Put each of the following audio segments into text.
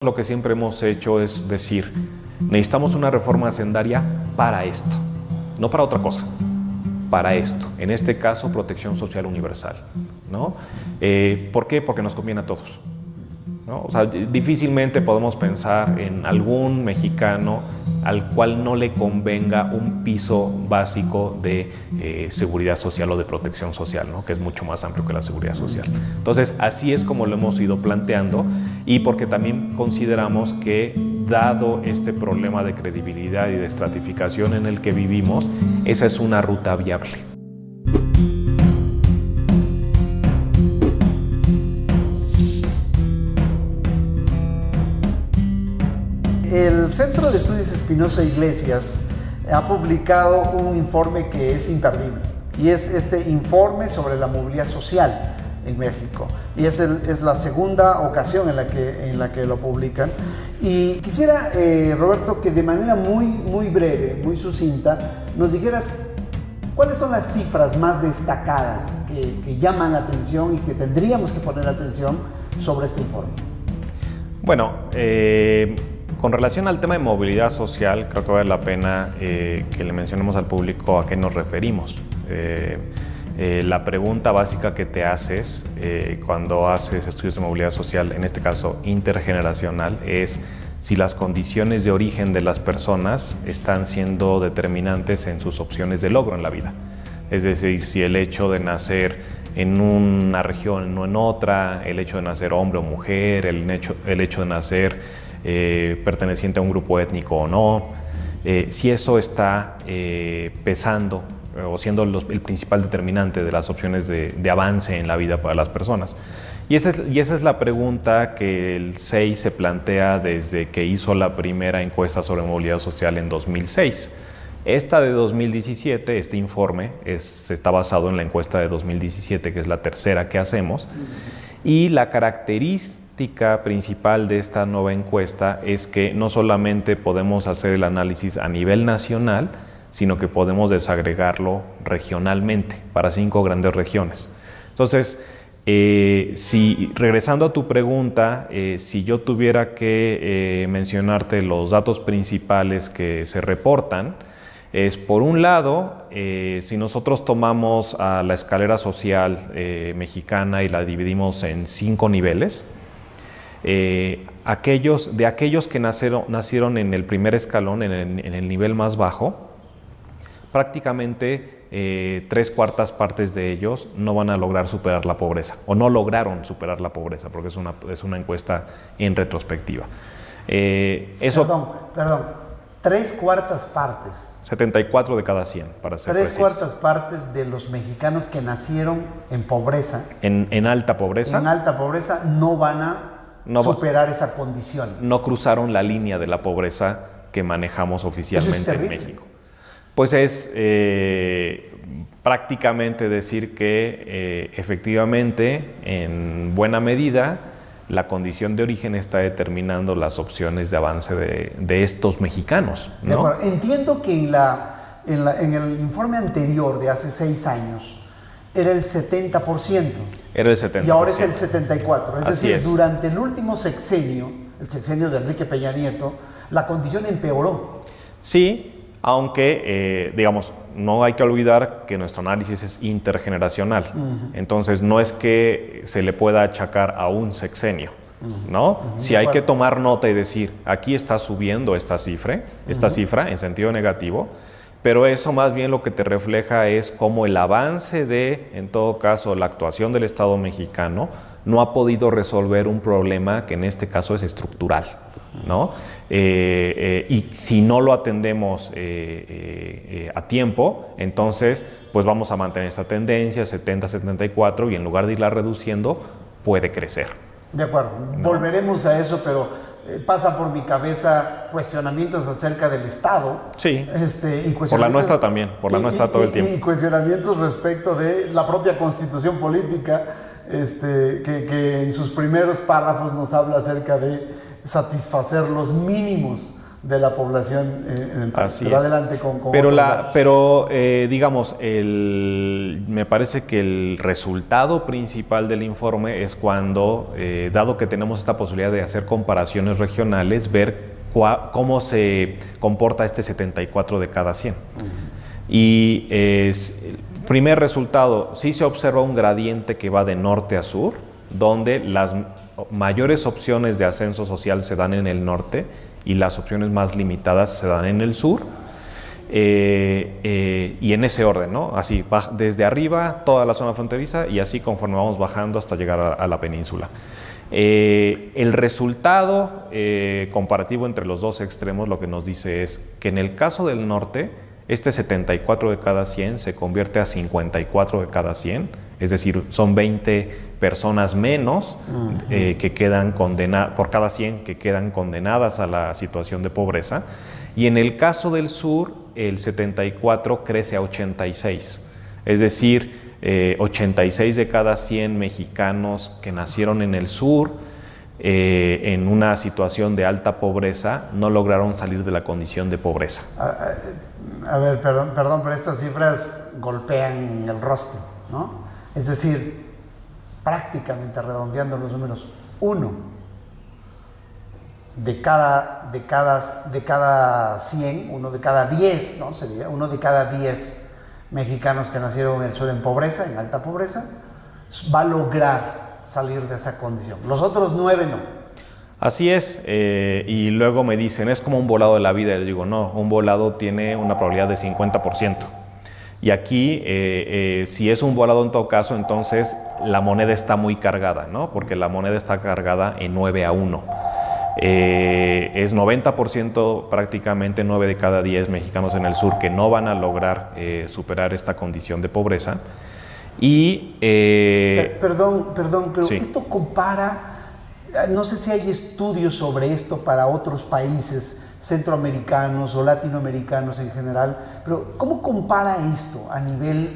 Lo que siempre hemos hecho es decir, necesitamos una reforma hacendaria para esto, no para otra cosa, para esto. En este caso, protección social universal, ¿no? ¿Por qué? Porque nos conviene a todos, ¿no? O sea, difícilmente podemos pensar en algún mexicano al cual no le convenga un piso básico de seguridad social o de protección social, ¿no? Que es mucho más amplio que la seguridad social. Entonces, así es como lo hemos ido planteando, y porque también consideramos que, dado este problema de credibilidad y de estratificación en el que vivimos, esa es una ruta viable. El Centro de Estudios Espinosa Iglesias ha publicado un informe que es imperdible, y es este informe sobre la movilidad social en México, y es la segunda ocasión en la que lo publican. Y quisiera, Roberto, que de manera muy breve, muy sucinta, nos dijeras cuáles son las cifras más destacadas que llaman la atención y que tendríamos que poner atención sobre este informe. Bueno, con relación al tema de movilidad social, creo que vale la pena que le mencionemos al público a qué nos referimos. La pregunta básica que te haces cuando haces estudios de movilidad social, en este caso intergeneracional, es si las condiciones de origen de las personas están siendo determinantes en sus opciones de logro en la vida. Es decir, si el hecho de nacer en una región no en otra, el hecho de nacer hombre o mujer, el hecho de nacer perteneciente a un grupo étnico o no, si eso está pesando o siendo el principal determinante de las opciones de avance en la vida para las personas. Y esa es la pregunta que el CEI se plantea desde que hizo la primera encuesta sobre movilidad social en 2006. Esta de 2017, este informe, está basado en la encuesta de 2017, que es la tercera que hacemos, y la característica principal de esta nueva encuesta es que no solamente podemos hacer el análisis a nivel nacional, sino que podemos desagregarlo regionalmente para 5 grandes regiones. Entonces, regresando a tu pregunta, si yo tuviera que mencionarte los datos principales que se reportan, es, por un lado, si nosotros tomamos a la escalera social mexicana y la dividimos en 5 niveles, aquellos que nacieron en el primer escalón, en el nivel más bajo, prácticamente 3/4 partes de ellos no van a lograr superar la pobreza, o no lograron superar la pobreza, porque es una encuesta en retrospectiva. Perdón, 3/4 partes. 74 de cada 100, para ser precisos. 3/4 partes de los mexicanos que nacieron en pobreza. En alta pobreza. En alta pobreza no van a superar esa condición. No cruzaron la línea de la pobreza que manejamos oficialmente en México. Pues es prácticamente decir que efectivamente, en buena medida, la condición de origen está determinando las opciones de avance de estos mexicanos, ¿no? De acuerdo. Entiendo que en el informe anterior de hace 6 años era el 70%. Era el 70%. Y ahora es el 74%. Es Así decir, es. durante el último sexenio, el sexenio de Enrique Peña Nieto, la condición empeoró. Sí, aunque, digamos, no hay que olvidar que nuestro análisis es intergeneracional. Entonces, no es que se le pueda achacar a un sexenio, ¿no? Sí hay que tomar nota y decir, aquí está subiendo esta cifra en sentido negativo, pero eso más bien lo que te refleja es cómo el avance en todo caso, la actuación del Estado mexicano no ha podido resolver un problema que en este caso es estructural, ¿no? Y si no lo atendemos a tiempo, entonces pues vamos a mantener esta tendencia 70-74, y en lugar de irla reduciendo, puede crecer. De acuerdo, ¿no? Volveremos a eso, pero pasa por mi cabeza cuestionamientos acerca del Estado. Sí, y por la nuestra también, por la nuestra todo el tiempo. Y cuestionamientos respecto de la propia Constitución política, que en sus primeros párrafos nos habla acerca de satisfacer los mínimos de la población en el país. Así Pero es. adelante con Pero, otros datos. digamos, me parece que el resultado principal del informe es cuando, dado que tenemos esta posibilidad de hacer comparaciones regionales, ver cómo se comporta este 74 de cada 100. Y el primer resultado, sí se observa un gradiente que va de norte a sur, donde las mayores opciones de ascenso social se dan en el norte y las opciones más limitadas se dan en el sur, y en ese orden, ¿no? Así, desde arriba toda la zona fronteriza y así conforme vamos bajando hasta llegar a la península. El resultado comparativo entre los dos extremos lo que nos dice es que en el caso del norte, este 74 de cada 100 se convierte a 54 de cada 100, es decir, son 20 personas menos que quedan condenadas, por cada 100 que quedan condenadas a la situación de pobreza. Y en el caso del sur, el 74 crece a 86, es decir, 86 de cada 100 mexicanos que nacieron en el sur, en una situación de alta pobreza, no lograron salir de la condición de pobreza. A ver, perdón, pero estas cifras golpean el rostro, ¿no? Es decir, prácticamente redondeando los números, uno de cada 100, uno de cada 10, ¿no? Sería uno de cada 10 mexicanos que nacieron en el sur en pobreza, en alta pobreza, va a lograr salir de esa condición. Los otros 9 no. Así es, y luego me dicen, es como un volado de la vida. Y les digo, no, un volado tiene una probabilidad de 50%. Y aquí, si es un volado en todo caso, entonces la moneda está muy cargada, ¿no? Porque la moneda está cargada en 9-1. Es 90% prácticamente, 9 de cada 10 mexicanos en el sur que no van a lograr superar esta condición de pobreza. Y perdón, pero sí. Esto compara, no sé si hay estudios sobre esto para otros países centroamericanos o latinoamericanos en general, pero ¿cómo compara esto a nivel,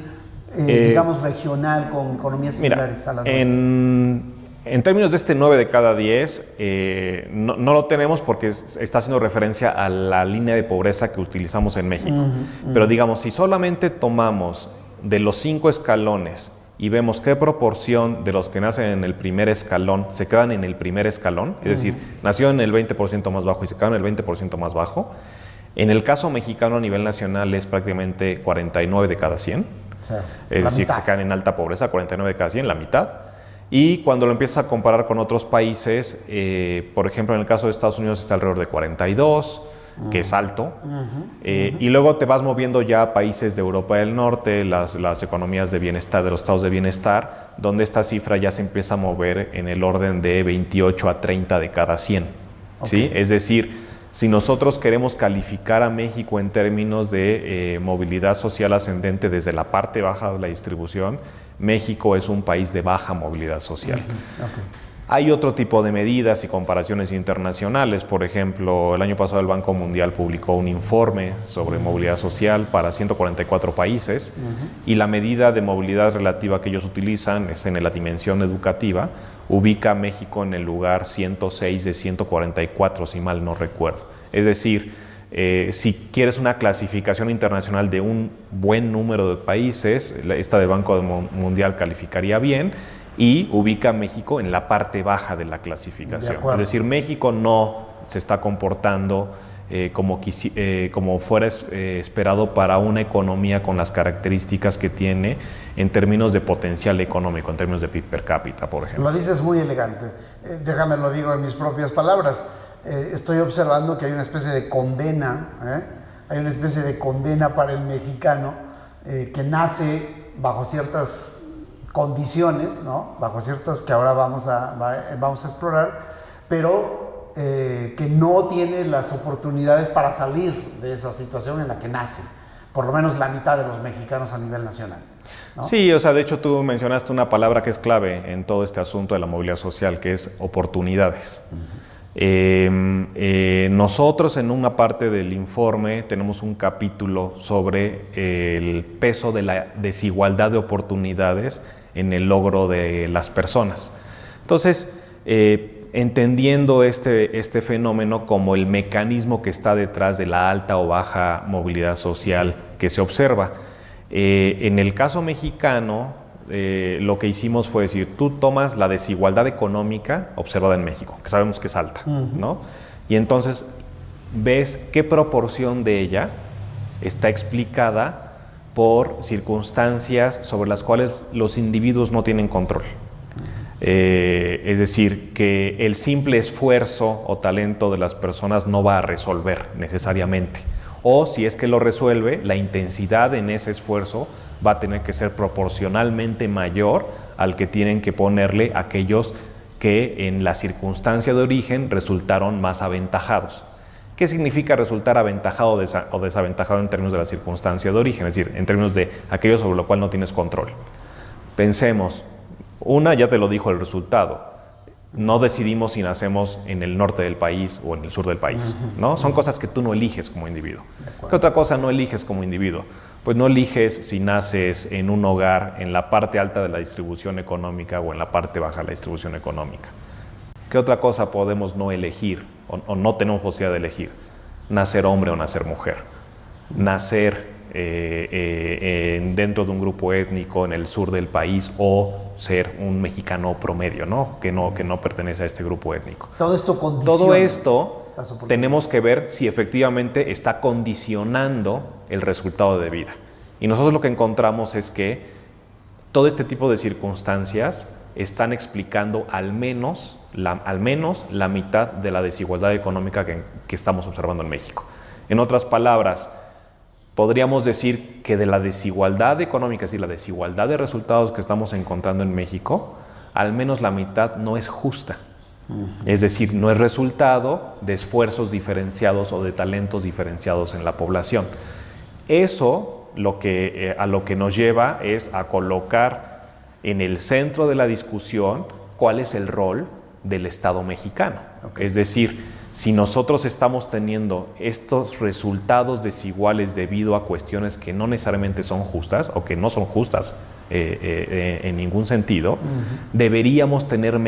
digamos, regional con economías similares a la nuestra? En términos de este 9 de cada 10, no lo tenemos porque está haciendo referencia a la línea de pobreza que utilizamos en México. Pero digamos, si solamente tomamos de los 5 escalones y vemos qué proporción de los que nacen en el primer escalón se quedan en el primer escalón, es decir, nació en el 20% más bajo y se quedaron en el 20% más bajo, en el caso mexicano a nivel nacional es prácticamente 49 de cada 100, es decir, que se quedan en alta pobreza, 49 de cada 100, la mitad. Y cuando lo empiezas a comparar con otros países, por ejemplo, en el caso de Estados Unidos está alrededor de 42, que es alto, y luego te vas moviendo ya a países de Europa del Norte, las economías de bienestar, de los estados de bienestar, donde esta cifra ya se empieza a mover en el orden de 28 a 30 de cada 100. ¿Sí? Es decir, si nosotros queremos calificar a México en términos de movilidad social ascendente desde la parte baja de la distribución, México es un país de baja movilidad social. Hay otro tipo de medidas y comparaciones internacionales. Por ejemplo, el año pasado el Banco Mundial publicó un informe sobre movilidad social para 144 países y la medida de movilidad relativa que ellos utilizan es en la dimensión educativa, ubica a México en el lugar 106 de 144, si mal no recuerdo. Es decir, si quieres una clasificación internacional de un buen número de países, esta del Banco Mundial calificaría bien y ubica a México en la parte baja de la clasificación. Es decir, México no se está comportando como fuera esperado para una economía con las características que tiene en términos de potencial económico, en términos de PIB per cápita, por ejemplo. Lo dices muy elegante. Déjame lo digo en mis propias palabras. Estoy observando que hay una especie de condena, hay una especie de condena para el mexicano que nace bajo ciertas condiciones, ¿no? Bajo ciertas que ahora vamos a explorar, pero que no tiene las oportunidades para salir de esa situación en la que nace, por lo menos la mitad de los mexicanos a nivel nacional, ¿no? Sí, o sea, de hecho tú mencionaste una palabra que es clave en todo este asunto de la movilidad social, que es oportunidades. Nosotros en una parte del informe tenemos un capítulo sobre el peso de la desigualdad de oportunidades en el logro de las personas. Entonces, entendiendo este fenómeno como el mecanismo que está detrás de la alta o baja movilidad social que se observa. En el caso mexicano, lo que hicimos fue decir, tú tomas la desigualdad económica observada en México, que sabemos que es alta, ¿no? Y entonces ves qué proporción de ella está explicada por circunstancias sobre las cuales los individuos no tienen control. Es decir, que el simple esfuerzo o talento de las personas no va a resolver necesariamente. O si es que lo resuelve, la intensidad en ese esfuerzo va a tener que ser proporcionalmente mayor al que tienen que ponerle aquellos que en la circunstancia de origen resultaron más aventajados. ¿Qué significa resultar aventajado o desaventajado en términos de la circunstancia de origen? Es decir, en términos de aquello sobre lo cual no tienes control. Pensemos, ya te lo dijo el resultado. No decidimos si nacemos en el norte del país o en el sur del país, ¿no? Son cosas que tú no eliges como individuo. ¿Qué otra cosa no eliges como individuo? Pues no eliges si naces en un hogar en la parte alta de la distribución económica o en la parte baja de la distribución económica. ¿Qué otra cosa podemos no elegir o no tenemos posibilidad de elegir? Nacer hombre o nacer mujer. Nacer dentro de un grupo étnico en el sur del país o ser un mexicano promedio, ¿no? Que no pertenece a este grupo étnico. Todo esto condiciona. Todo esto tenemos que ver si efectivamente está condicionando el resultado de vida. Y nosotros lo que encontramos es que todo este tipo de circunstancias están explicando al menos la mitad de la desigualdad económica que estamos observando en México. En otras palabras, podríamos decir que de la desigualdad económica, es decir, la desigualdad de resultados que estamos encontrando en México, al menos la mitad no es justa. Es decir, no es resultado de esfuerzos diferenciados o de talentos diferenciados en la población. Eso a lo que nos lleva es a colocar en el centro de la discusión cuál es el rol del Estado mexicano. Es decir, si nosotros estamos teniendo estos resultados desiguales debido a cuestiones que no necesariamente son justas o que no son justas en ningún sentido, deberíamos tener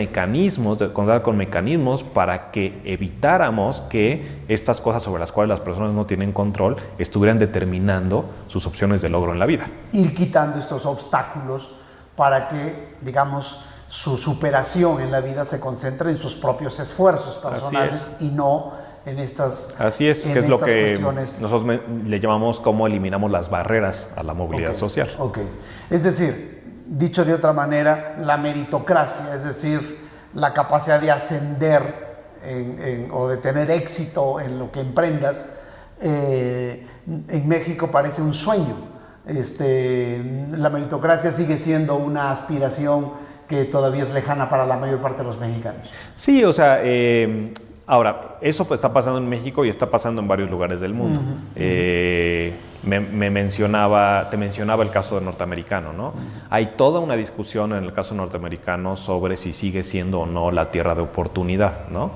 contar con mecanismos para que evitáramos que estas cosas sobre las cuales las personas no tienen control estuvieran determinando sus opciones de logro en la vida. Ir quitando estos obstáculos para que, digamos, su superación en la vida se concentre en sus propios esfuerzos personales y no en estas Así es, que es lo que cuestiones. Nosotros le llamamos cómo eliminamos las barreras a la movilidad social. Es decir, dicho de otra manera, la meritocracia, es decir, la capacidad de ascender o de tener éxito en lo que emprendas, en México parece un sueño. La meritocracia sigue siendo una aspiración que todavía es lejana para la mayor parte de los mexicanos. Sí, o sea, ahora, eso pues está pasando en México y está pasando en varios lugares del mundo. Te mencionaba el caso norteamericano, ¿no? Hay toda una discusión en el caso norteamericano sobre si sigue siendo o no la tierra de oportunidad, ¿no?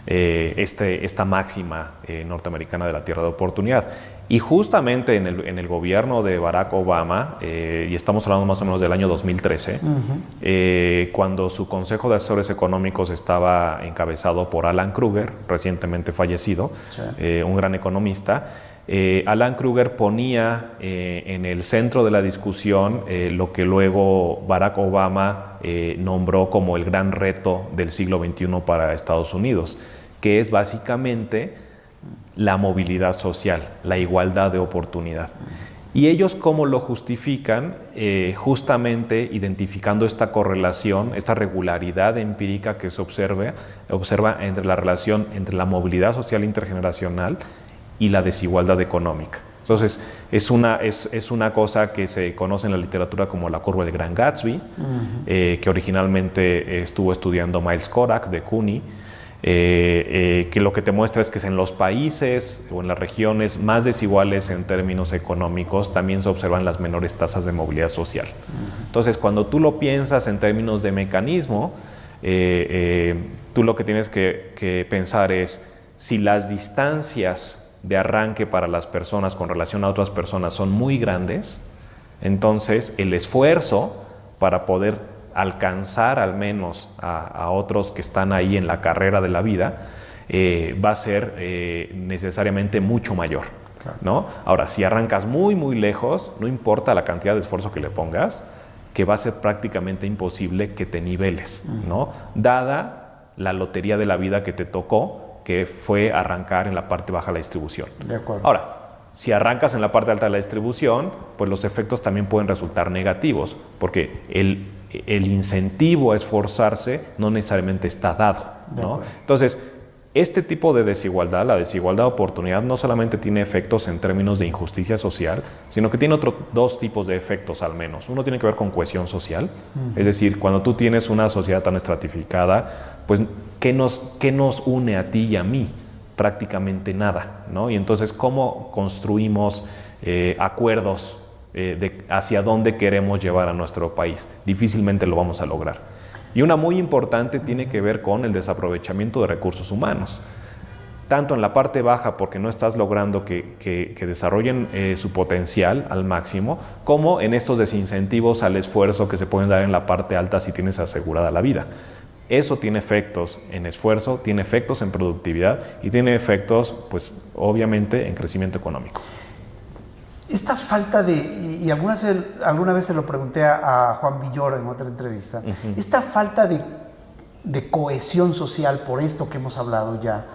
Esta máxima norteamericana de la tierra de oportunidad. Y justamente en el gobierno de Barack Obama, y estamos hablando más o menos del año 2013, cuando su Consejo de Asesores Económicos estaba encabezado por Alan Krueger, recientemente fallecido, un gran economista, Alan Krueger ponía en el centro de la discusión lo que luego Barack Obama nombró como el gran reto del siglo XXI para Estados Unidos, que es básicamente la movilidad social, la igualdad de oportunidad. Y ellos cómo lo justifican, justamente identificando esta correlación, esta regularidad empírica que se observa entre la relación entre la movilidad social intergeneracional y la desigualdad económica. Entonces, es una cosa que se conoce en la literatura como la curva del Gran Gatsby, que originalmente estuvo estudiando Miles Korak de CUNY, que lo que te muestra es que en los países o en las regiones más desiguales en términos económicos también se observan las menores tasas de movilidad social. Entonces, cuando tú lo piensas en términos de mecanismo, tú lo que tienes que pensar es si las distancias de arranque para las personas con relación a otras personas son muy grandes, entonces el esfuerzo para poder alcanzar al menos a otros que están ahí en la carrera de la vida, va a ser necesariamente mucho mayor, ¿no? Ahora, si arrancas muy, muy lejos, no importa la cantidad de esfuerzo que le pongas, que va a ser prácticamente imposible que te niveles, ¿no? Dada la lotería de la vida que te tocó, que fue arrancar en la parte baja de la distribución. De acuerdo. Ahora, si arrancas en la parte alta de la distribución, pues los efectos también pueden resultar negativos, porque el incentivo a esforzarse no necesariamente está dado, ¿no? Entonces, este tipo de desigualdad, la desigualdad de oportunidad, no solamente tiene efectos en términos de injusticia social, sino que tiene otros dos tipos de efectos al menos. Uno tiene que ver con cohesión social, es decir, cuando tú tienes una sociedad tan estratificada, pues ¿qué nos une a ti y a mí? Prácticamente nada, ¿no? Y entonces, ¿cómo construimos acuerdos hacia dónde queremos llevar a nuestro país? Difícilmente lo vamos a lograr. Y una muy importante tiene que ver con el desaprovechamiento de recursos humanos. Tanto en la parte baja, porque no estás logrando que desarrollen su potencial al máximo, como en estos desincentivos al esfuerzo que se pueden dar en la parte alta si tienes asegurada la vida. Eso tiene efectos en esfuerzo, tiene efectos en productividad y tiene efectos, pues, obviamente, en crecimiento económico. Esta falta de, y alguna vez se lo pregunté a Juan Villoro en otra entrevista, esta falta de cohesión social por esto que hemos hablado ya,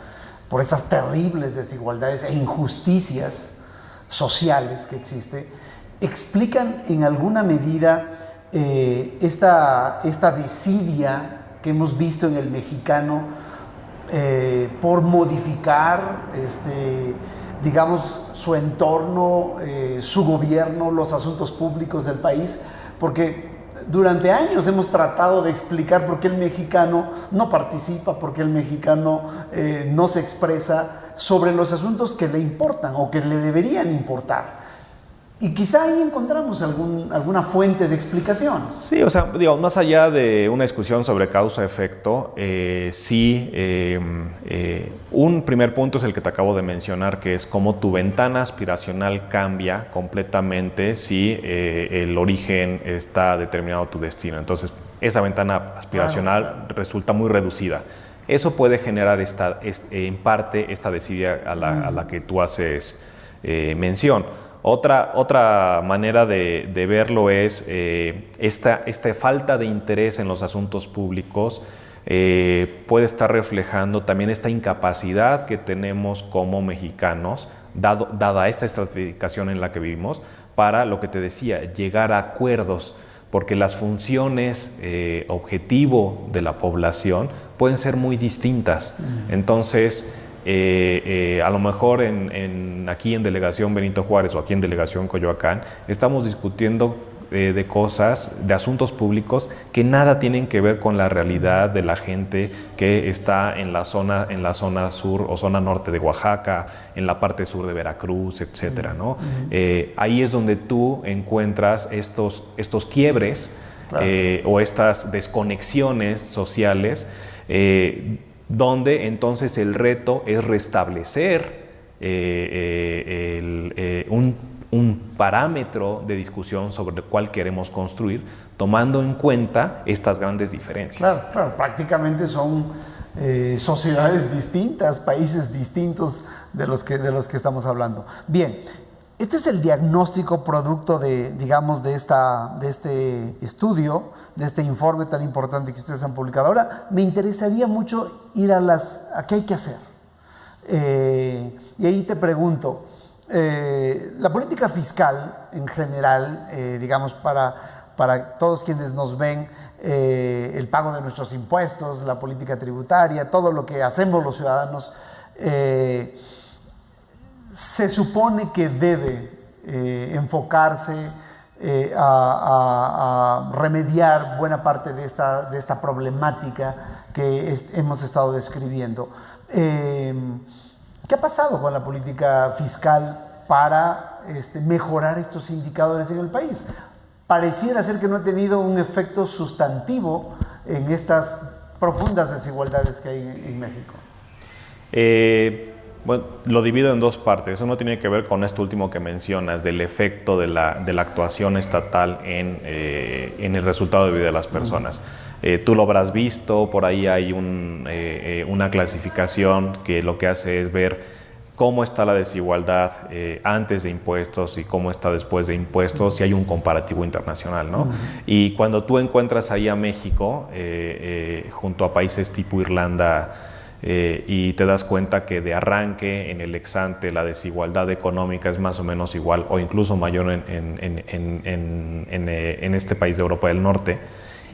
por esas terribles desigualdades e injusticias sociales que existen, explican en alguna medida esta desidia que hemos visto en el mexicano por modificar digamos, su entorno, su gobierno, los asuntos públicos del país, porque durante años hemos tratado de explicar por qué el mexicano no participa, por qué el mexicano no se expresa sobre los asuntos que le importan o que le deberían importar. Y quizá ahí encontramos alguna fuente de explicación. Sí, o sea, digo, más allá de una discusión sobre causa-efecto, un primer punto es el que te acabo de mencionar, que es cómo tu ventana aspiracional cambia completamente si el origen está determinado tu destino. Entonces, esa ventana aspiracional resulta muy reducida. Eso puede generar en parte esta desidia a la que tú haces mención. Otra manera de verlo es esta falta de interés en los asuntos públicos puede estar reflejando también esta incapacidad que tenemos como mexicanos, dada esta estratificación en la que vivimos, para lo que te decía, llegar a acuerdos, porque las funciones objetivo de la población pueden ser muy distintas. Entonces, a lo mejor aquí en Delegación Benito Juárez o aquí en Delegación Coyoacán estamos discutiendo de cosas, de asuntos públicos que nada tienen que ver con la realidad de la gente que está en la zona sur o zona norte de Oaxaca, en la parte sur de Veracruz, etcétera, ¿no? Ahí es donde tú encuentras estos quiebres, claro, o estas desconexiones sociales, donde entonces el reto es restablecer un parámetro de discusión sobre el cual queremos construir, tomando en cuenta estas grandes diferencias. Claro, prácticamente son sociedades distintas, países distintos de los que estamos hablando. Bien, este es el diagnóstico producto de este estudio, de este informe tan importante que ustedes han publicado. Ahora, me interesaría mucho ir a qué hay que hacer. Y ahí te pregunto, la política fiscal en general, para todos quienes nos ven, el pago de nuestros impuestos, la política tributaria, todo lo que hacemos los ciudadanos, se supone que debe enfocarse a remediar buena parte de esta problemática que hemos estado describiendo. ¿Qué ha pasado con la política fiscal para mejorar estos indicadores en el país? Pareciera ser que no ha tenido un efecto sustantivo en estas profundas desigualdades que hay en México. Bueno, lo divido en dos partes. Uno tiene que ver con esto último que mencionas, del efecto de la actuación estatal en el resultado de vida de las personas. Tú lo habrás visto, por ahí hay una clasificación que lo que hace es ver cómo está la desigualdad antes de impuestos y cómo está después de impuestos, y hay un comparativo internacional, ¿no? Y cuando tú encuentras ahí a México, junto a países tipo Irlanda, y te das cuenta que de arranque, en el ex-ante, la desigualdad económica es más o menos igual o incluso mayor en este país de Europa del Norte.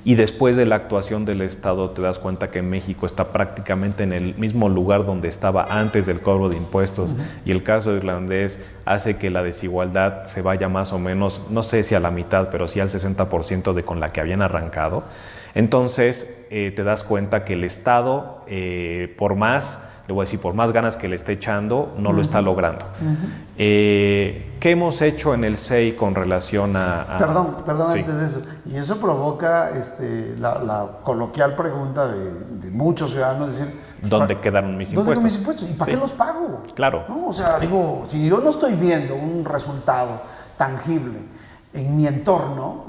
Y después de la actuación del Estado te das cuenta que México está prácticamente en el mismo lugar donde estaba antes del cobro de impuestos. Y el caso irlandés hace que la desigualdad se vaya más o menos, no sé si a la mitad, pero sí al 60% de con la que habían arrancado. Entonces te das cuenta que el Estado, por más ganas que le esté echando, no lo está logrando. ¿Qué hemos hecho en el SEI con relación a...? Perdón, sí. Antes de eso. Y eso provoca la coloquial pregunta de muchos ciudadanos, decir... ¿Dónde quedaron mis impuestos? ¿Dónde quedaron mis impuestos? ¿Y para qué los pago? Claro. ¿No? O sea, digo, si yo no estoy viendo un resultado tangible en mi entorno,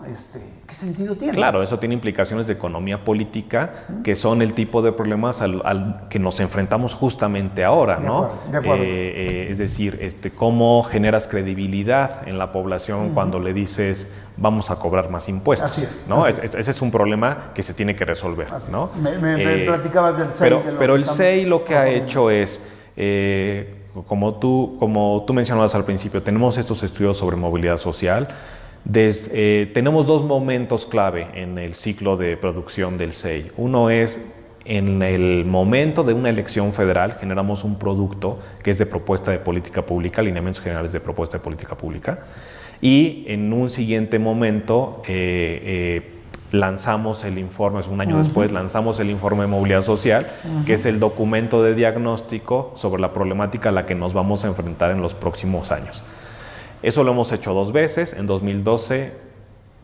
¿qué sentido tiene? Claro, eso tiene implicaciones de economía política, que son el tipo de problemas al que nos enfrentamos justamente ahora, ¿no? De acuerdo. Es decir, cómo generas credibilidad en la población cuando le dices vamos a cobrar más impuestos. Así es. ¿no? Así Ese es un problema que se tiene que resolver, así ¿no? Me platicabas del SEI. Pero el SEI lo que ha hecho es... como tú mencionabas al principio, tenemos estos estudios sobre movilidad social. Tenemos dos momentos clave en el ciclo de producción del SEI. Uno es en el momento de una elección federal, generamos un producto que es de propuesta de política pública, lineamientos generales de propuesta de política pública, y en un siguiente momento lanzamos el informe, un año después lanzamos el informe de movilidad social, que es el documento de diagnóstico sobre la problemática a la que nos vamos a enfrentar en los próximos años. Eso lo hemos hecho dos veces, en 2012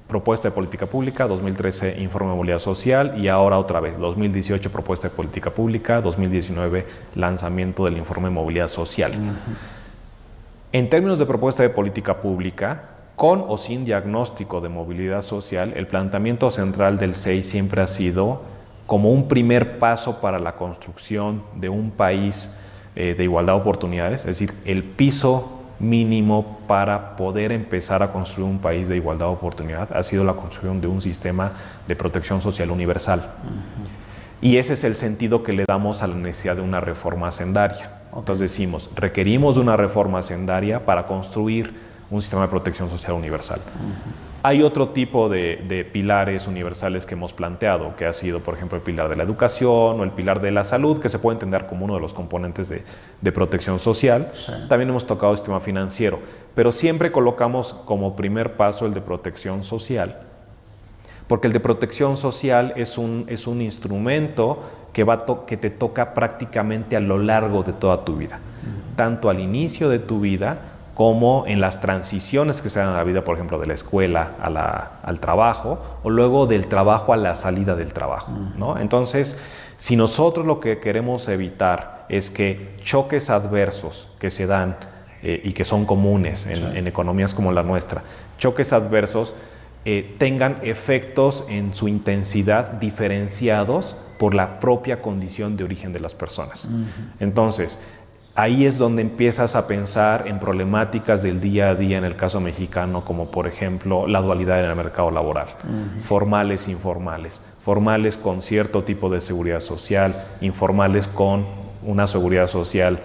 propuesta de política pública, 2013 informe de movilidad social y ahora otra vez, 2018 propuesta de política pública, 2019 lanzamiento del informe de movilidad social. En términos de propuesta de política pública, con o sin diagnóstico de movilidad social, el planteamiento central del SEI siempre ha sido como un primer paso para la construcción de un país de igualdad de oportunidades, es decir, el piso mínimo para poder empezar a construir un país de igualdad de oportunidad ha sido la construcción de un sistema de protección social universal. Y ese es el sentido que le damos a la necesidad de una reforma hacendaria. Entonces decimos, requerimos de una reforma hacendaria para construir un sistema de protección social universal. Hay otro tipo de pilares universales que hemos planteado, que ha sido, por ejemplo, el pilar de la educación o el pilar de la salud, que se puede entender como uno de los componentes de protección social. Sí. También hemos tocado el sistema financiero, pero siempre colocamos como primer paso el de protección social, porque el de protección social es un instrumento que te toca prácticamente a lo largo de toda tu vida, tanto al inicio de tu vida como en las transiciones que se dan en la vida, por ejemplo, de la escuela al trabajo, o luego del trabajo a la salida del trabajo, ¿no? Entonces, si nosotros lo que queremos evitar es que choques adversos que se dan y que son comunes en economías como la nuestra, choques adversos tengan efectos en su intensidad diferenciados por la propia condición de origen de las personas. Entonces, ahí es donde empiezas a pensar en problemáticas del día a día en el caso mexicano, como por ejemplo la dualidad en el mercado laboral, formales e informales, formales con cierto tipo de seguridad social, informales con una seguridad social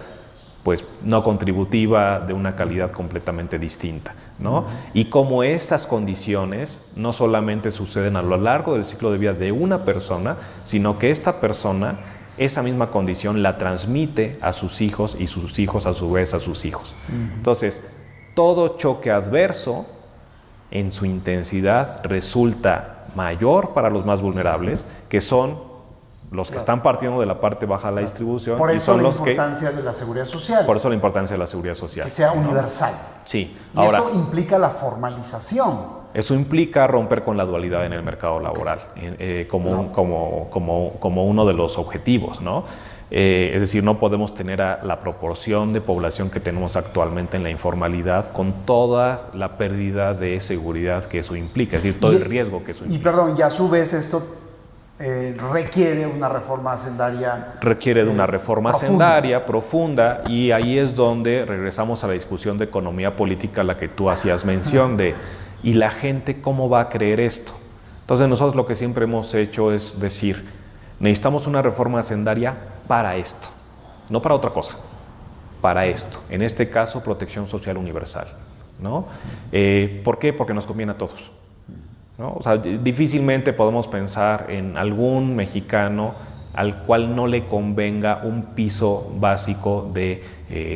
pues no contributiva, de una calidad completamente distinta, ¿no? Y como estas condiciones no solamente suceden a lo largo del ciclo de vida de una persona, sino que esta persona esa misma condición la transmite a sus hijos y sus hijos a su vez a sus hijos. Entonces, todo choque adverso en su intensidad resulta mayor para los más vulnerables, que son los que están partiendo de la parte baja de la distribución. Por eso y son la los importancia de la seguridad social. Por eso la importancia de la seguridad social. Que sea universal. Sí. Y ahora, esto implica la formalización. Eso implica romper con la dualidad en el mercado laboral como uno de los objetivos, ¿no? Es decir, no podemos tener a la proporción de población que tenemos actualmente en la informalidad con toda la pérdida de seguridad que eso implica, es decir, todo el riesgo que eso implica. Y perdón, y a su vez esto requiere una reforma hacendaria. Requiere de una reforma hacendaria profunda, y ahí es donde regresamos a la discusión de economía política a la que tú hacías mención de, ¿y la gente cómo va a creer esto? Entonces nosotros lo que siempre hemos hecho es decir, necesitamos una reforma hacendaria para esto, no para otra cosa, para esto. En este caso, protección social universal, ¿no? ¿Por qué? Porque nos conviene a todos, ¿no? O sea, difícilmente podemos pensar en algún mexicano al cual no le convenga un piso básico de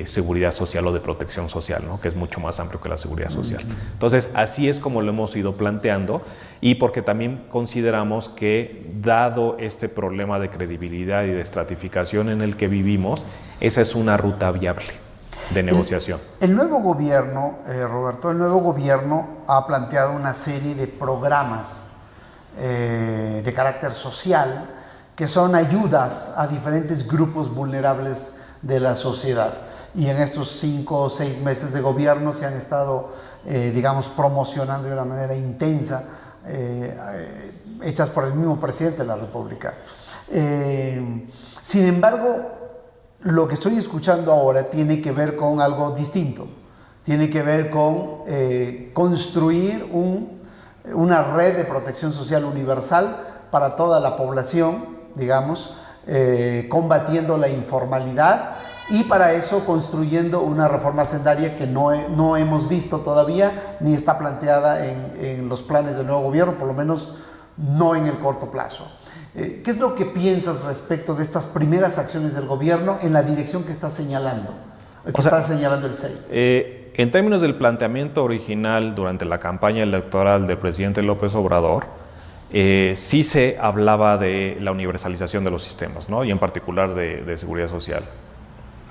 seguridad social o de protección social, ¿no? Que es mucho más amplio que la seguridad social. Entonces, así es como lo hemos ido planteando, y porque también consideramos que, dado este problema de credibilidad y de estratificación en el que vivimos, esa es una ruta viable de negociación. El nuevo gobierno, Roberto, el nuevo gobierno ha planteado una serie de programas de carácter social que son ayudas a diferentes grupos vulnerables de la sociedad. Y en estos 5 o 6 meses de gobierno se han estado, digamos, promocionando de una manera intensa, hechas por el mismo presidente de la República. Sin embargo, lo que estoy escuchando ahora tiene que ver con algo distinto. Tiene que ver con construir una red de protección social universal para toda la población, digamos, combatiendo la informalidad, y para eso construyendo una reforma hacendaria que no hemos visto todavía, ni está planteada en los planes del nuevo gobierno, por lo menos no en el corto plazo. ¿Qué es lo que piensas respecto de estas primeras acciones del gobierno en la dirección que está señalando, está señalando el SEI? En términos del planteamiento original durante la campaña electoral del presidente López Obrador, sí se hablaba de la universalización de los sistemas, ¿no? Y en particular de seguridad social.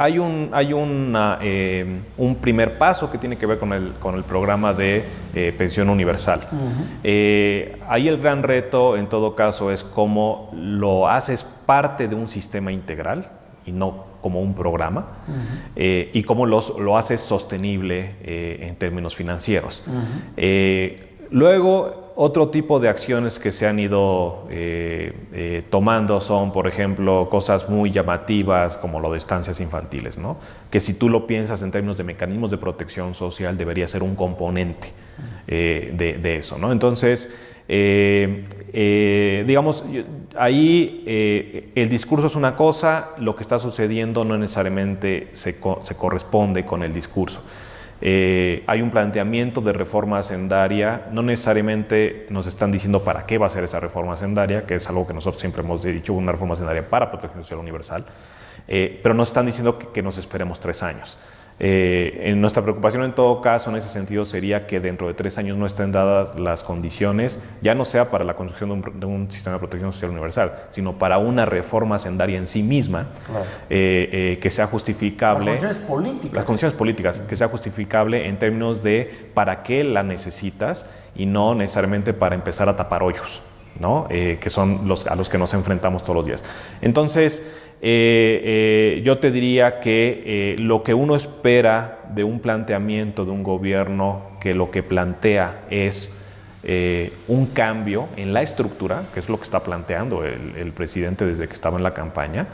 Hay un primer paso que tiene que ver con el programa de pensión universal. Ahí el gran reto, en todo caso, es cómo lo haces parte de un sistema integral y no como un programa, y cómo lo haces sostenible en términos financieros. Luego, otro tipo de acciones que se han ido tomando son, por ejemplo, cosas muy llamativas como lo de estancias infantiles, ¿no? Que si tú lo piensas en términos de mecanismos de protección social, debería ser un componente de eso, ¿no? Entonces, digamos, ahí el discurso es una cosa, lo que está sucediendo no necesariamente se corresponde con el discurso. Hay un planteamiento de reforma hacendaria, no necesariamente nos están diciendo para qué va a ser esa reforma hacendaria, que es algo que nosotros siempre hemos dicho, una reforma hacendaria para protección social universal, pero nos están diciendo que nos esperemos 3 años. Nuestra preocupación en todo caso en ese sentido sería que dentro de 3 años no estén dadas las condiciones, ya no sea para la construcción de un sistema de protección social universal, sino para una reforma hacendaria en sí misma, claro, que sea justificable. Las condiciones políticas, que sea justificable en términos de para qué la necesitas y no necesariamente para empezar a tapar hoyos, ¿no? Que son a los que nos enfrentamos todos los días. Entonces, yo te diría que lo que uno espera de un planteamiento de un gobierno que lo que plantea es un cambio en la estructura, que es lo que está planteando el presidente desde que estaba en la campaña,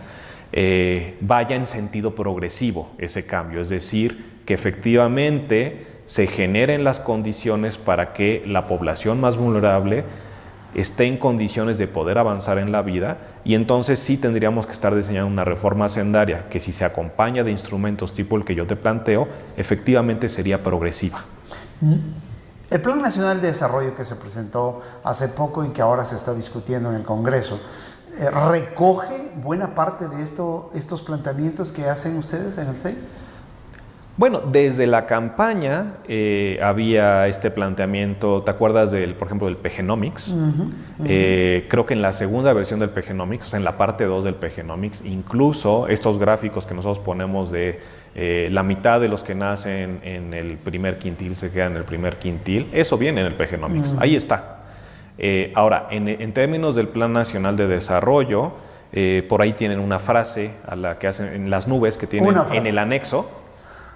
vaya en sentido progresivo ese cambio, es decir, que efectivamente se generen las condiciones para que la población más vulnerable esté en condiciones de poder avanzar en la vida, y entonces sí tendríamos que estar diseñando una reforma hacendaria que, si se acompaña de instrumentos tipo el que yo te planteo, efectivamente sería progresiva. El Plan Nacional de Desarrollo que se presentó hace poco y que ahora se está discutiendo en el Congreso, ¿recoge buena parte de estos planteamientos que hacen ustedes en el SEI? Bueno, desde la campaña había este planteamiento, ¿te acuerdas por ejemplo, del PGenomics? Creo que en la segunda versión del PGenomics, o sea, en la parte 2 del PGenomics, incluso estos gráficos que nosotros ponemos de la mitad de los que nacen en el primer quintil se quedan en el primer quintil, eso viene en el PGenomics, ahí está. Ahora, en términos del Plan Nacional de Desarrollo, Por ahí tienen una frase a la que hacen en las nubes que tienen en el anexo,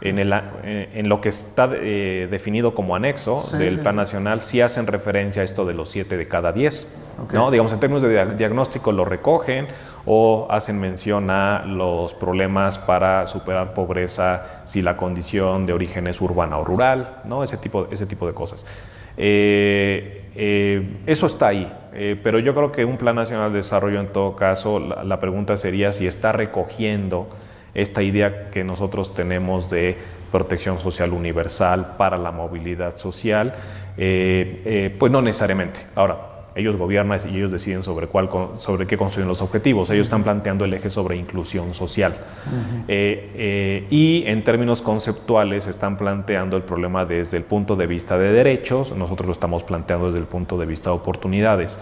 en lo que está definido como anexo del Plan Nacional, sí hacen referencia a esto de los 7 de cada 10. Okay. ¿No? Digamos, en términos de diagnóstico lo recogen o hacen mención a los problemas para superar pobreza si la condición de origen es urbana o rural, ¿no? Ese tipo de cosas. Eso está ahí, pero yo creo que un Plan Nacional de Desarrollo, en todo caso, la pregunta sería si está recogiendo esta idea que nosotros tenemos de protección social universal para la movilidad social, pues no necesariamente. Ahora, ellos gobiernan y ellos deciden sobre qué construyen los objetivos. Ellos están planteando el eje sobre inclusión social. Y en términos conceptuales están planteando el problema desde el punto de vista de derechos, nosotros lo estamos planteando desde el punto de vista de oportunidades.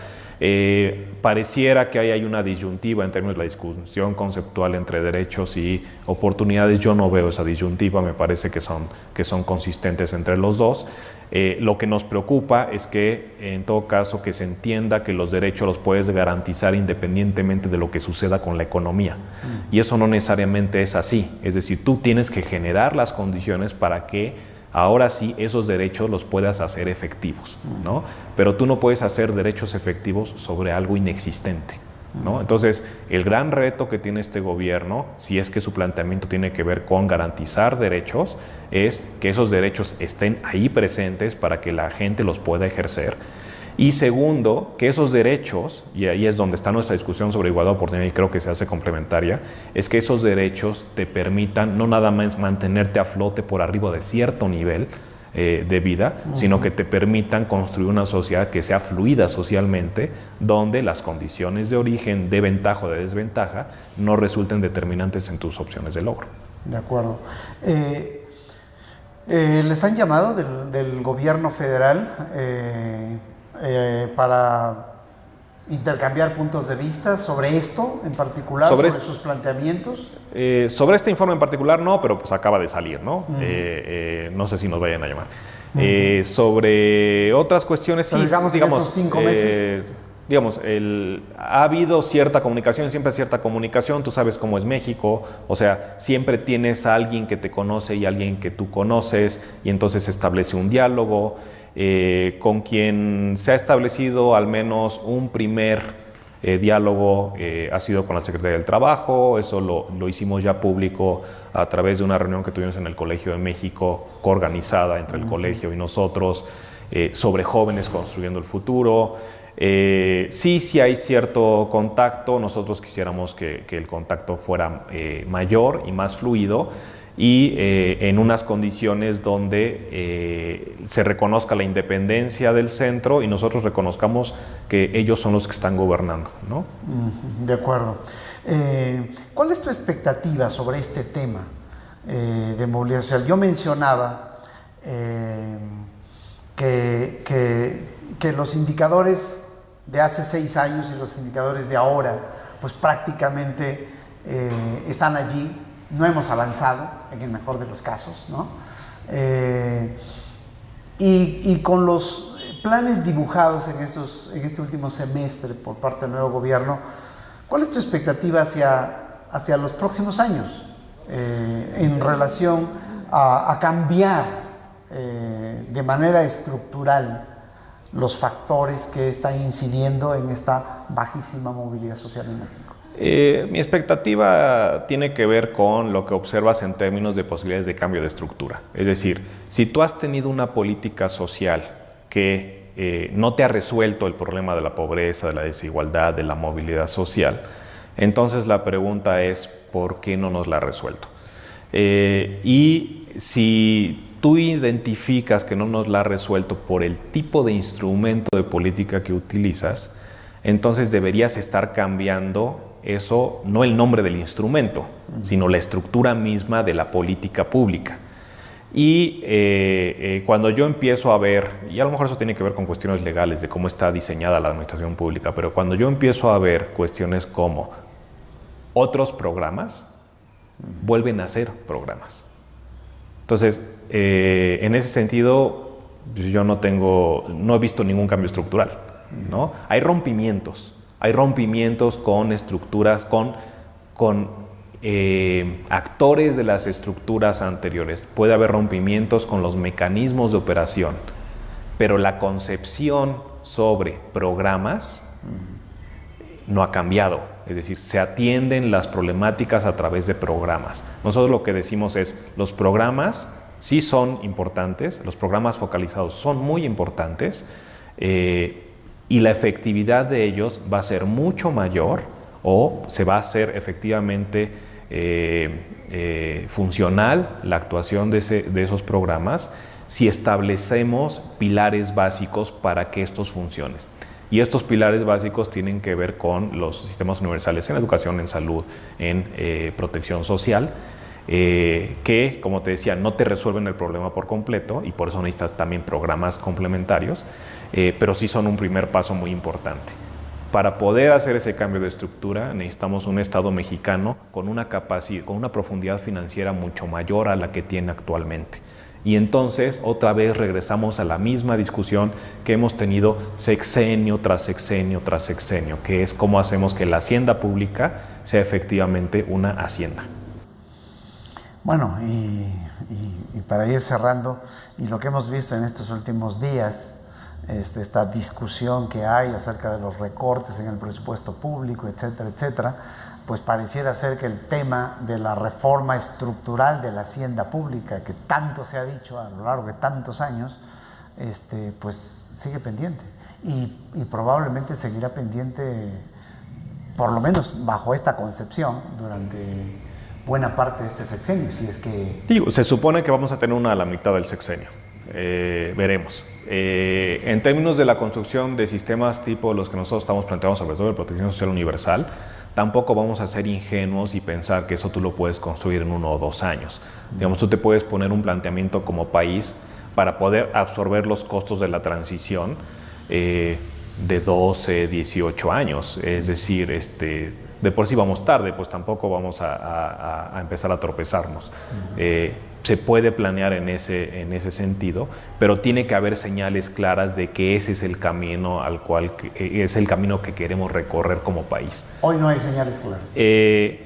Pareciera que ahí hay una disyuntiva en términos de la discusión conceptual entre derechos y oportunidades. Yo no veo esa disyuntiva, me parece que son consistentes entre los dos. Lo que nos preocupa es que, en todo caso, que se entienda que los derechos los puedes garantizar independientemente de lo que suceda con la economía. Y eso no necesariamente es así. Es decir, tú tienes que generar las condiciones para que ahora sí esos derechos los puedas hacer efectivos, ¿no? Pero tú no puedes hacer derechos efectivos sobre algo inexistente, ¿no? Entonces, el gran reto que tiene este gobierno, si es que su planteamiento tiene que ver con garantizar derechos, es que esos derechos estén ahí presentes para que la gente los pueda ejercer. Y segundo, que esos derechos, y ahí es donde está nuestra discusión sobre igualdad de oportunidad y creo que se hace complementaria, es que esos derechos te permitan no nada más mantenerte a flote por arriba de cierto nivel de vida, sino que te permitan construir una sociedad que sea fluida socialmente, donde las condiciones de origen, de ventaja o de desventaja, no resulten determinantes en tus opciones de logro. De acuerdo. ¿Les han llamado del gobierno federal para intercambiar puntos de vista sobre esto en particular, sobre sus planteamientos? Sobre este informe en particular no, pero pues acaba de salir, ¿no? No sé si nos vayan a llamar. Sobre otras cuestiones, sí, digamos estos 5 meses. Digamos, ha habido cierta comunicación, siempre cierta comunicación, tú sabes cómo es México, o sea, siempre tienes a alguien que te conoce y alguien que tú conoces, y entonces se establece un diálogo. Con quien se ha establecido al menos un primer diálogo ha sido con la Secretaría del Trabajo. Eso lo hicimos ya público a través de una reunión que tuvimos en el Colegio de México, coorganizada entre el colegio y nosotros, sobre jóvenes construyendo el futuro. Sí hay cierto contacto. Nosotros quisiéramos que el contacto fuera mayor y más fluido, y en unas condiciones donde se reconozca la independencia del centro y nosotros reconozcamos que ellos son los que están gobernando, ¿no? De acuerdo. ¿Cuál es tu expectativa sobre este tema de movilidad social? Yo mencionaba que los indicadores de hace 6 años y los indicadores de ahora, pues prácticamente están allí. No hemos avanzado, en el mejor de los casos, ¿no? Y con los planes dibujados en este último semestre por parte del nuevo gobierno, ¿cuál es tu expectativa hacia los próximos años en relación a cambiar de manera estructural los factores que están incidiendo en esta bajísima movilidad social en México? Mi expectativa tiene que ver con lo que observas en términos de posibilidades de cambio de estructura. Es decir, si tú has tenido una política social que no te ha resuelto el problema de la pobreza, de la desigualdad, de la movilidad social, entonces la pregunta es, ¿por qué no nos la ha resuelto? Y si tú identificas que no nos la ha resuelto por el tipo de instrumento de política que utilizas, entonces deberías estar cambiando eso, no el nombre del instrumento, sino la estructura misma de la política pública. Y cuando yo empiezo a ver, y a lo mejor eso tiene que ver con cuestiones legales de cómo está diseñada la administración pública, pero cuando yo empiezo a ver cuestiones como otros programas, vuelven a ser programas. Entonces, en ese sentido, yo no he visto ningún cambio estructural, ¿no? Hay rompimientos, Hay rompimientos con estructuras, con actores de las estructuras anteriores. Puede haber rompimientos con los mecanismos de operación, pero la concepción sobre programas no ha cambiado. Es decir, se atienden las problemáticas a través de programas. Nosotros lo que decimos es, los programas sí son importantes, los programas focalizados son muy importantes, y la efectividad de ellos va a ser mucho mayor, o se va a hacer efectivamente funcional la actuación de esos programas si establecemos pilares básicos para que estos funcionen. Y estos pilares básicos tienen que ver con los sistemas universales en educación, en salud, en protección social, que, como te decía, no te resuelven el problema por completo, y por eso necesitas también programas complementarios, pero sí son un primer paso muy importante. Para poder hacer ese cambio de estructura necesitamos un Estado mexicano con una capacidad, con una profundidad financiera mucho mayor a la que tiene actualmente. Y entonces otra vez regresamos a la misma discusión que hemos tenido sexenio tras sexenio tras sexenio, que es cómo hacemos que la hacienda pública sea efectivamente una hacienda. Bueno, y para ir cerrando, y lo que hemos visto en estos últimos días, esta discusión que hay acerca de los recortes en el presupuesto público, etcétera, etcétera, pues pareciera ser que el tema de la reforma estructural de la hacienda pública, que tanto se ha dicho a lo largo de tantos años, pues sigue pendiente, y probablemente seguirá pendiente, por lo menos bajo esta concepción, durante buena parte de este sexenio, si es que... Digo, se supone que vamos a tener una a la mitad del sexenio. Veremos. En términos de la construcción de sistemas tipo los que nosotros estamos planteando, sobre todo de protección social universal, tampoco vamos a ser ingenuos y pensar que eso tú lo puedes construir en 1 o 2 años. Digamos, tú te puedes poner un planteamiento como país para poder absorber los costos de la transición de 12, 18 años. Es decir, de por sí vamos tarde, pues tampoco vamos a empezar a tropezarnos. Se puede planear en ese sentido, pero tiene que haber señales claras de que ese es el camino es el camino que queremos recorrer como país. Hoy no hay señales claras.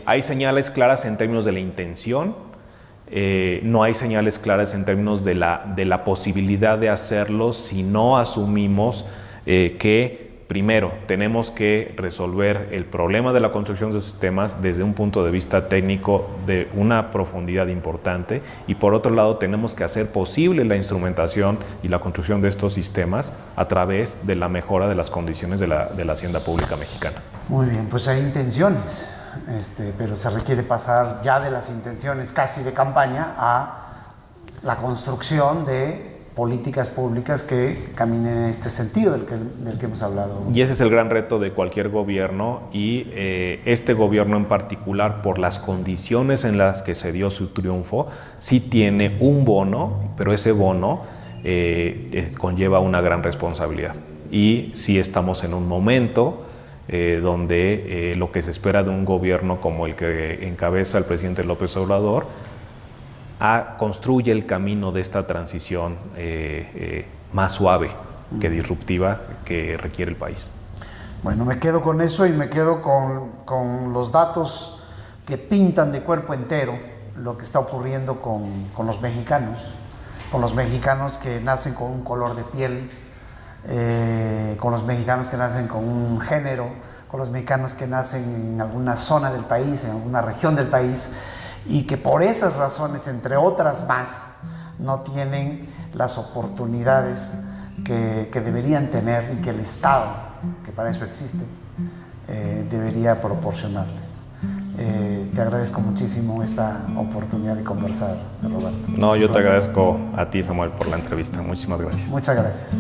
Hay señales claras en términos de la intención, no hay señales claras en términos de la posibilidad de hacerlo si no asumimos que primero, tenemos que resolver el problema de la construcción de sistemas desde un punto de vista técnico de una profundidad importante, y por otro lado tenemos que hacer posible la instrumentación y la construcción de estos sistemas a través de la mejora de las condiciones de la hacienda pública mexicana. Muy bien, pues hay intenciones, pero se requiere pasar ya de las intenciones casi de campaña a la construcción de políticas públicas que caminen en este sentido del que hemos hablado. Y ese es el gran reto de cualquier gobierno, y este gobierno en particular, por las condiciones en las que se dio su triunfo, sí tiene un bono, pero ese bono conlleva una gran responsabilidad. Y sí estamos en un momento donde lo que se espera de un gobierno como el que encabeza el presidente López Obrador construye el camino de esta transición más suave que disruptiva que requiere el país. Bueno, me quedo con eso, y me quedo con los datos que pintan de cuerpo entero lo que está ocurriendo con los mexicanos que nacen con un color de piel, con los mexicanos que nacen con un género, con los mexicanos que nacen en alguna zona del país, en alguna región del país, y que por esas razones, entre otras más, no tienen las oportunidades que deberían tener, y que el Estado, que para eso existe, debería proporcionarles. Te agradezco muchísimo esta oportunidad de conversar, Roberto. No, yo te agradezco a ti, Samuel, por la entrevista. Muchísimas gracias. Muchas gracias.